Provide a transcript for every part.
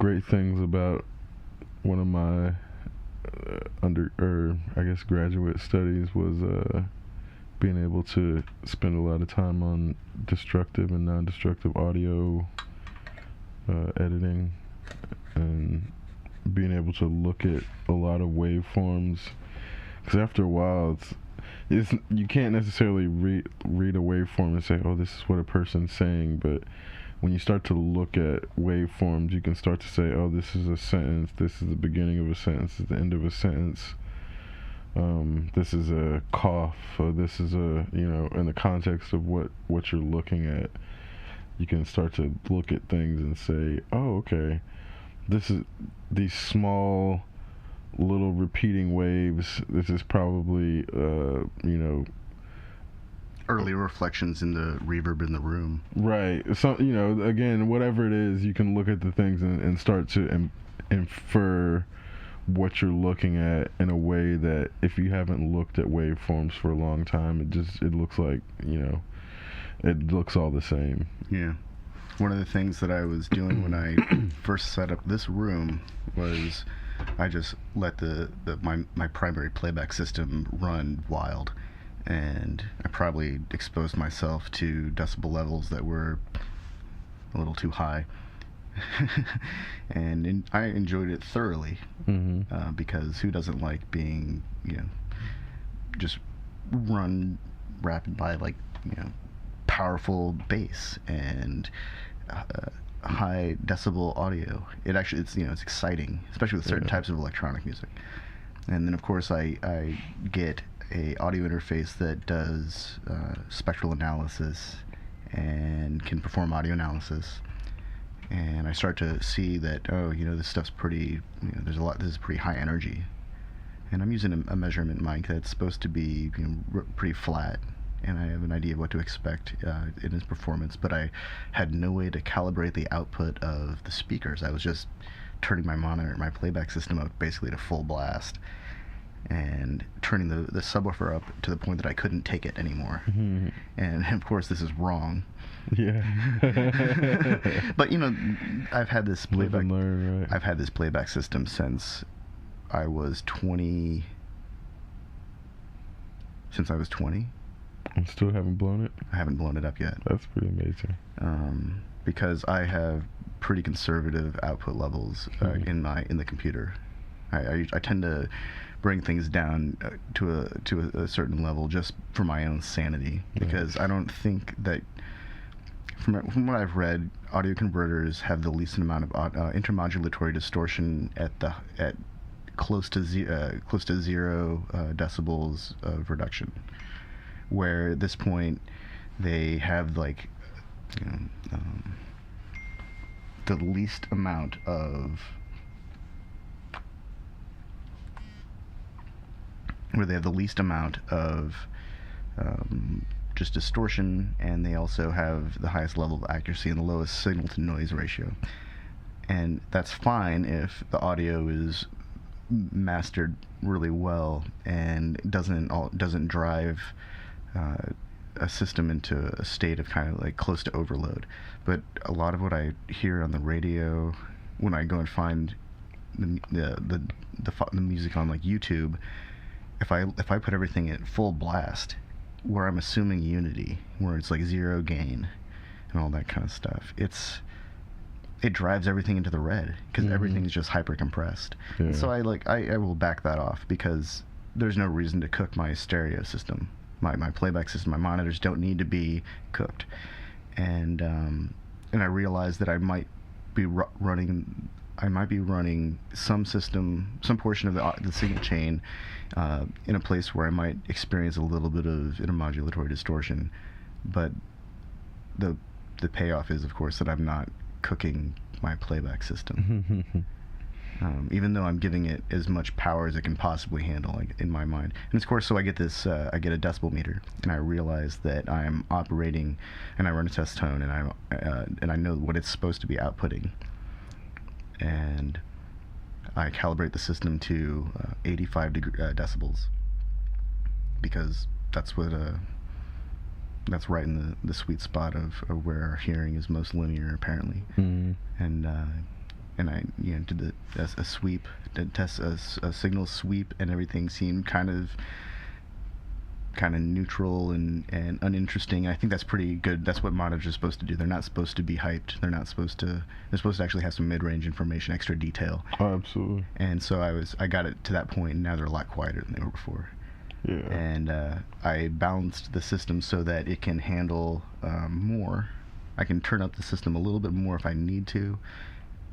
great things about one of my graduate studies was being able to spend a lot of time on destructive and non-destructive audio editing, and being able to look at a lot of waveforms, because after a while it's you can't necessarily read a waveform and say, oh, this is what a person's saying, but when you start to look at waveforms, you can start to say, oh, this is a sentence, this is the beginning of a sentence, this is the end of a sentence, this is a cough, or this is a, in the context of what you're looking at, you can start to look at things and say, oh, okay, this is these small little repeating waves, this is probably, early reflections in the reverb in the room. Right. So, again, whatever it is, you can look at the things and start to infer what you're looking at in a way that if you haven't looked at waveforms for a long time, it looks like, it looks all the same. Yeah. One of the things that I was doing when I first set up this room was I just let my primary playback system run wild. And I probably exposed myself to decibel levels that were a little too high. And I enjoyed it thoroughly, because who doesn't like being, just run rapid by, powerful bass and high decibel audio. It's exciting, especially with certain types of electronic music. And then, of course, I get a audio interface that does spectral analysis and can perform audio analysis, and I start to see that, this stuff's pretty, this is pretty high energy, and I'm using a measurement mic that's supposed to be pretty flat, and I have an idea of what to expect in its performance, but I had no way to calibrate the output of the speakers. I was just turning my playback system up basically to full blast, and turning the subwoofer up to the point that I couldn't take it anymore. And of course this is wrong. Yeah. But I've had this playback learn, right? I've had this playback system since I was 20. Since I was 20. And still haven't blown it? I haven't blown it up yet. That's pretty amazing. Because I have pretty conservative output levels in the computer. I tend to bring things down to a certain level just for my own sanity, because I don't think that, from what I've read, audio converters have the least amount of intermodulatory distortion at close to zero decibels of reduction, where at this point they have the least amount of just distortion, and they also have the highest level of accuracy and the lowest signal to noise ratio. And that's fine if the audio is mastered really well and doesn't drive a system into a state of kind of like close to overload. But a lot of what I hear on the radio when I go and find the music on like YouTube, if I put everything at full blast, where I'm assuming unity, where it's like zero gain and all that kind of stuff, it drives everything into the red, because everything's just hyper compressed. Yeah. So I will back that off, because there's no reason to cook my stereo system, my playback system. My monitors don't need to be cooked, and I realized that I might be running some portion of the signal chain in a place where I might experience a little bit of intermodulatory distortion, but the payoff is, of course, that I'm not cooking my playback system. Even though I'm giving it as much power as it can possibly handle, like, in my mind. And of course, so I get this, I get a decibel meter, and I realize that I'm operating, and I run a test tone, and I know what it's supposed to be outputting, and I calibrate the system to 85 decibels, because that's what that's right in the sweet spot of where our hearing is most linear, apparently. And I did a sweep, did test a signal sweep, and everything seemed kind of neutral and uninteresting. I think that's pretty good. That's what monitors are supposed to do. They're not supposed to be hyped. They're supposed to actually have some mid-range information, extra detail. Oh, absolutely. And so I got it to that point, and now they're a lot quieter than they were before. Yeah. And I balanced the system so that it can handle more. I can turn up the system a little bit more if I need to,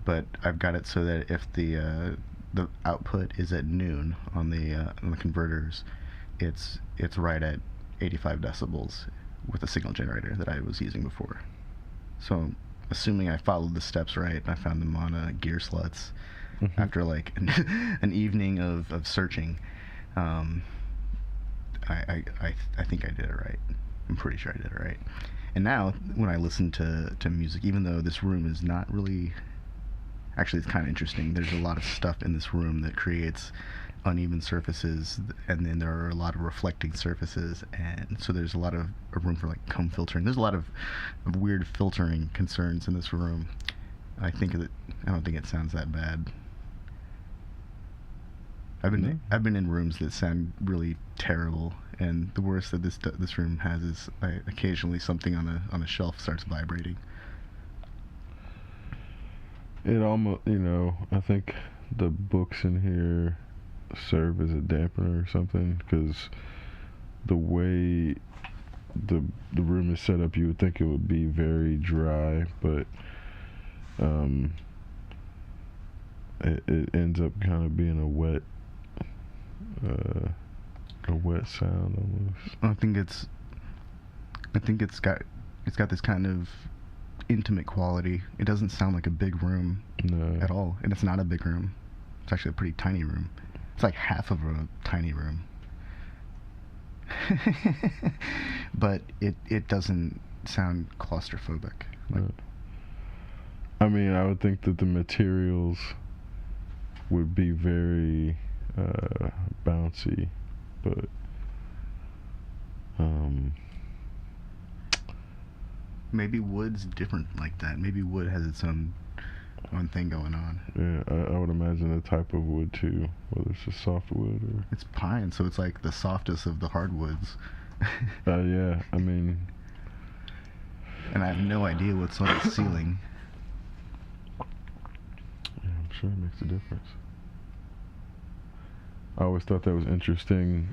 but I've got it so that if the output is at noon on the converters, it's right at 85 decibels with the signal generator that I was using before. So, assuming I followed the steps right, I found them on Gearsluts after like an evening of searching. I think I did it right. I'm pretty sure I did it right. And now, when I listen to music, even though this room is not really... Actually, it's kind of interesting. There's a lot of stuff in this room that creates uneven surfaces, and then there are a lot of reflecting surfaces, and so there's a lot of room for like comb filtering. There's a lot of weird filtering concerns in this room. I don't think it sounds that bad. I've been in rooms that sound really terrible, and the worst that this room has is occasionally something on a shelf starts vibrating. It almost, I think the books in here serve as a dampener or something, because the way the room is set up, you would think it would be very dry, but it ends up kind of being a wet sound almost. I think it's got this kind of intimate quality. It doesn't sound like a big room at all, and it's not a big room. It's actually a pretty tiny room. It's like half of a tiny room. But it doesn't sound claustrophobic. I mean, I would think that the materials would be very bouncy, but maybe wood's different like that. Maybe wood has its own thing going on. Yeah, I would imagine the type of wood too, whether it's a softwood or... It's pine, so it's like the softest of the hardwoods. Yeah, I mean... And I have no idea what's on the ceiling. Yeah, I'm sure it makes a difference. I always thought that was interesting,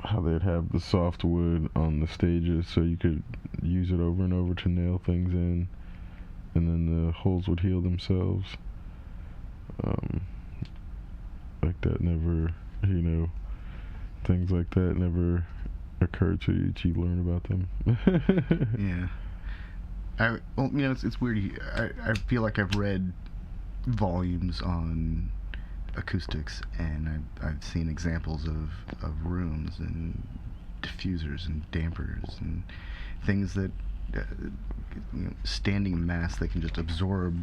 how they'd have the softwood on the stages so you could use it over and over to nail things in, and then the holes would heal themselves. Like that never, things like that never occurred to you till you learn about them. Yeah. It's weird. I feel like I've read volumes on acoustics, and I've seen examples of rooms and diffusers and dampers and things that standing mass that can just absorb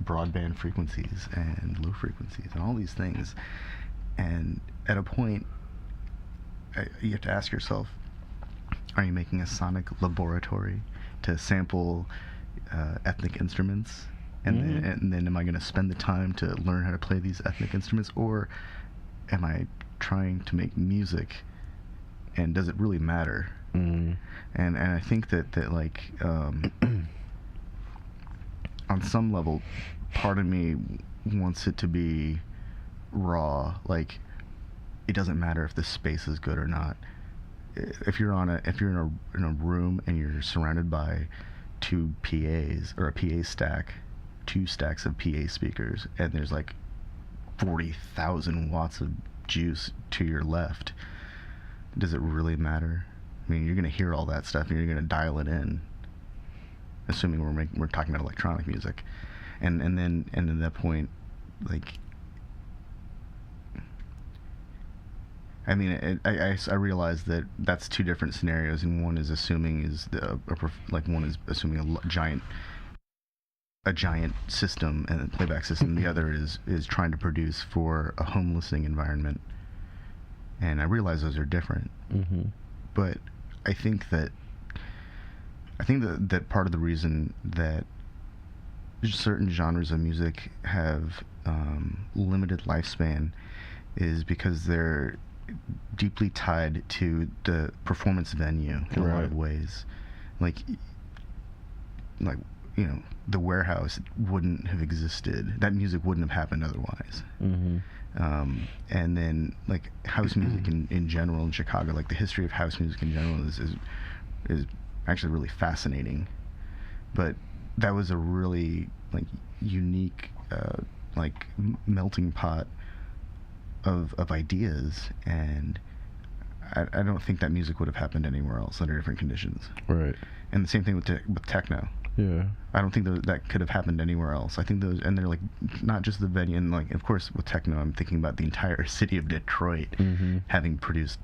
broadband frequencies and low frequencies and all these things. And at a point, you have to ask yourself, are you making a sonic laboratory to sample ethnic instruments? And then am I going to spend the time to learn how to play these ethnic instruments, or am I trying to make music, and does it really matter? And I think that like on some level, part of me wants it to be raw. Like, it doesn't matter if the space is good or not. If you're in a room and you're surrounded by two PAs or a PA stack, two stacks of PA speakers, and there's like 40,000 watts of juice to your left, does it really matter? I mean, you're going to hear all that stuff and you're going to dial it in, assuming we're talking about electronic music. And then at that point, like, I mean, I realize that that's two different scenarios, and one is assuming one is assuming a giant system and a playback system. The other is trying to produce for a home listening environment, and I realize those are different. But I think that part of the reason that certain genres of music have limited lifespan is because they're deeply tied to the performance venue in a lot of ways. Like the Warehouse wouldn't have existed. That music wouldn't have happened otherwise. Mm-hmm. And then like house music in general in Chicago, like the history of house music in general is actually really fascinating. But that was a really like unique like melting pot of ideas, and I don't think that music would have happened anywhere else under different conditions. Right. And the same thing with techno. Yeah. I don't think that could have happened anywhere else. I think those, and they're like not just the venue, and like of course with techno, I'm thinking about the entire city of Detroit having produced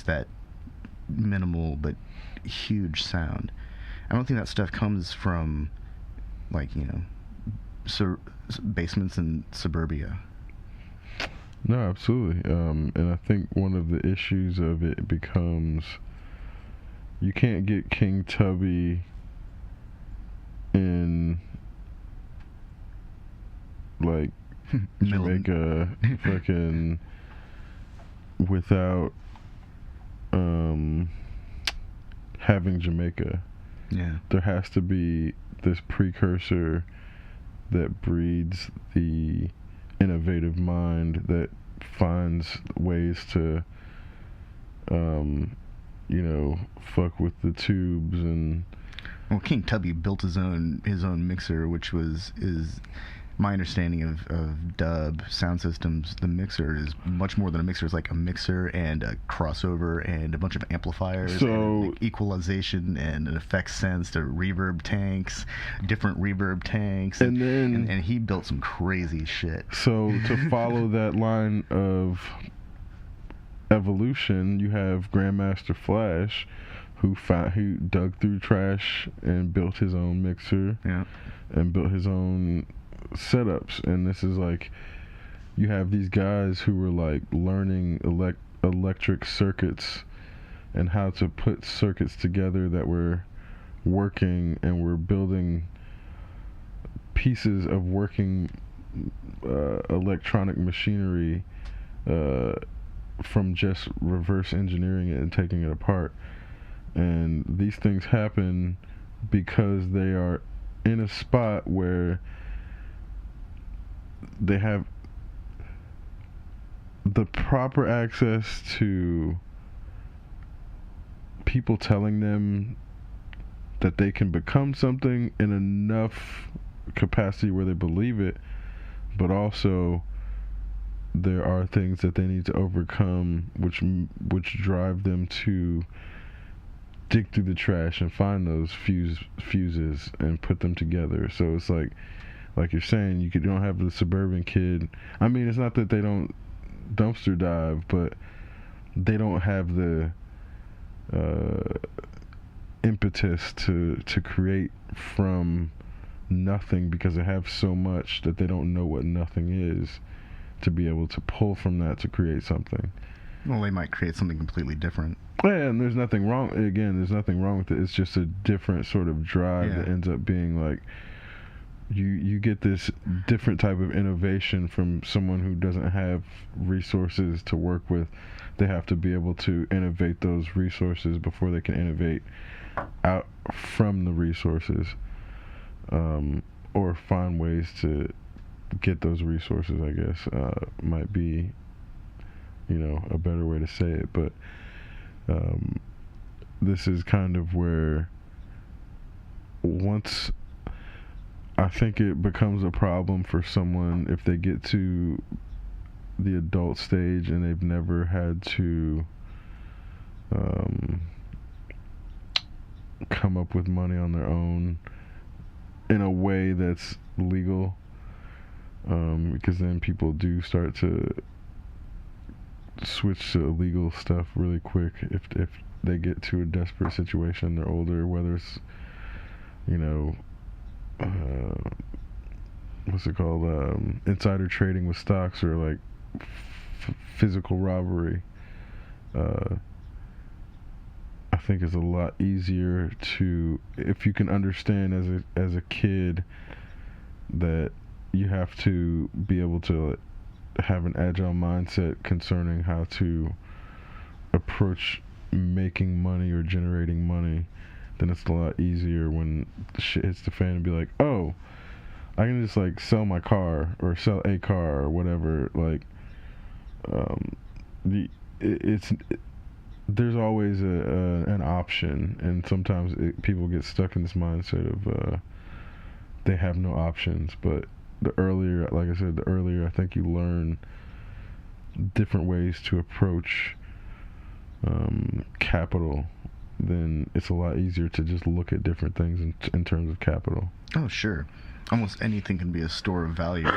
that minimal but huge sound. I don't think that stuff comes from like basements in suburbia. No, absolutely. And I think one of the issues of it becomes you can't get King Tubby in like Jamaica fucking without having Jamaica. Yeah. There has to be this precursor that breeds the innovative mind that finds ways to fuck with the tubes. And well, King Tubby built his own mixer, which is my understanding of dub sound systems. The mixer is much more than a mixer. It's like a mixer and a crossover and a bunch of amplifiers, and like equalization and an effects sense to reverb tanks, different reverb tanks, and then and he built some crazy shit. So to follow that line of evolution, you have Grandmaster Flash, who dug through trash and built his own mixer, and built his own setups. And this is like, you have these guys who were like learning electric circuits and how to put circuits together that were working, and were building pieces of working electronic machinery from just reverse engineering it and taking it apart. And these things happen because they are in a spot where they have the proper access to people telling them that they can become something in enough capacity where they believe it, but also there are things that they need to overcome which drive them to dig through the trash and find those fuses and put them together. So it's like you're saying, you don't have the suburban kid. I mean, it's not that they don't dumpster dive, but they don't have the impetus to create from nothing, because they have so much that they don't know what nothing is, to be able to pull from that to create something. Well, they might create something completely different. Yeah, and there's nothing wrong. Again, there's nothing wrong with it. It's just a different sort of drive that ends up being like, you get this different type of innovation from someone who doesn't have resources to work with. They have to be able to innovate those resources before they can innovate out from the resources, or find ways to get those resources, I guess, might be, a better way to say it. But this is kind of where, once I think it becomes a problem for someone if they get to the adult stage and they've never had to come up with money on their own in a way that's legal, because then people do start to switch to illegal stuff really quick if they get to a desperate situation. They're older, whether it's what's it called, insider trading with stocks, or like physical robbery. I think it's a lot easier to, if you can understand as a kid that you have to be able to have an agile mindset concerning how to approach making money or generating money, then it's a lot easier when shit hits the fan and be like, oh, I can just like sell my car or sell a car or whatever. Like, there's always an option, and sometimes people get stuck in this mindset of they have no options. But the earlier, like I said, the earlier I think you learn different ways to approach capital, then it's a lot easier to just look at different things in terms of capital. Oh, sure. Almost anything can be a store of value.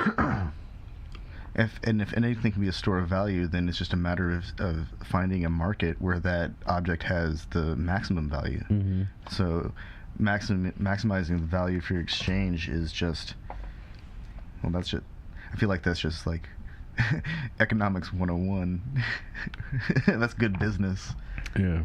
If anything can be a store of value, then it's just a matter of finding a market where that object has the maximum value. Mm-hmm. So maximizing the value for your exchange is just, well, that's just, I feel like that's just like economics 101. That's good business. Yeah.